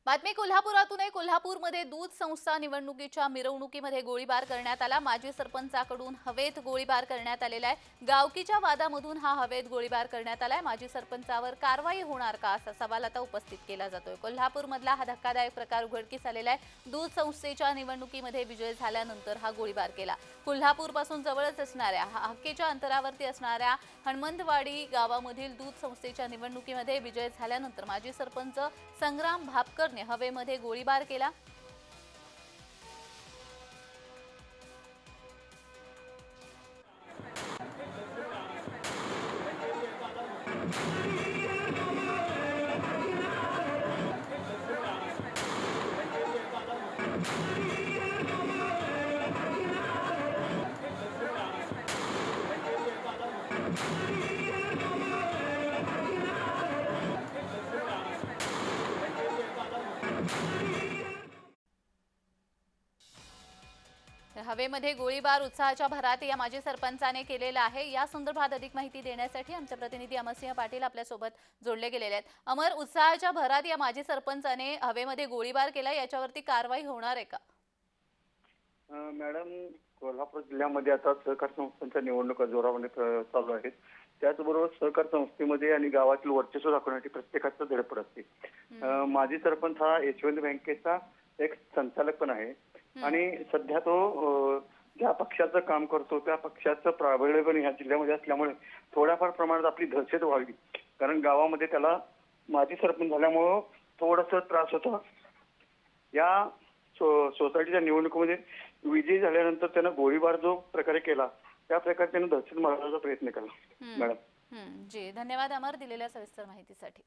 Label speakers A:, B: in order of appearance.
A: बातमी कोल्हापुरातून आहे। कोल्हापूरमध्ये दूध संस्था निवडणुकीच्या मिरवणुकीमध्ये गोळीबार करण्यात आला। माजी सरपंचाकडून हवेत गोळीबार करण्यात आलेला आहे। गावकीच्या वादामधून हा हवेत गोळीबार करण्यात आलाय। माजी सरपंचावर कारवाई होणार का असा सवाल आता उपस्थित केला जातोय। कोल्हापूरमधला हा धक्कादायक प्रकार उघडकीस आलेला आहे। दूध संस्थेच्या निवडणुकीमध्ये विजय झाल्यानंतर हा गोळीबार केला। कोल्हापूरपासून जवळच असणाऱ्या हाकेच्या अंतरावरती असणाऱ्या हनुमंतवाडी गावामधील दूध संस्थेच्या निवडणुकीमध्ये विजय झाल्यानंतर माजी सरपंच संग्राम भापकर हवेमध्ये गोळीबार केला। हवेमध्ये गोळीबार उत्साहाच्या भरात या माजी सरपंचाने केलेला आहे। या संदर्भात अधिक माहिती देण्यासाठी आमचे प्रतिनिधी अमरसिंह पाटील आपल्या सोबत जोडले गेलेले आहेत। अमर, उत्साहाच्या भरात या माजी सरपंचाने हवेमध्ये गोळीबार केला, याच्यावरती कारवाई होणार आहे का?
B: मॅडम, कोल्हापूर जिल्ह्यामध्ये आता सहकार संस्थांच्या निवडणुका जोरामध्ये चालू आहेत। त्याचबरोबर सहकार संस्थेमध्ये आणि गावातील वर्चस्व दाखवण्यासाठी प्रत्येकाचं धडपड असते। माजी सरपंच हा यशवंत बँकेचा एक संचालक पण आहे आणि सध्या तो ज्या पक्षाचं काम करतो त्या पक्षाचं प्राबल्य पण ह्या जिल्ह्यामध्ये असल्यामुळे थोड्याफार प्रमाणात आपली दहशत व्हावी, कारण गावामध्ये त्याला माजी सरपंच झाल्यामुळं थोडासा त्रास होता। या सोसायटीच्या निवडणुकीमध्ये विजयी झाल्यानंतर त्यानं गोळीबार जो प्रकारे केला त्या प्रकारे त्यानं दहशत मारण्याचा प्रयत्न केला। मॅडम,
A: जी, धन्यवाद अमर दिलेल्या सविस्तर माहितीसाठी।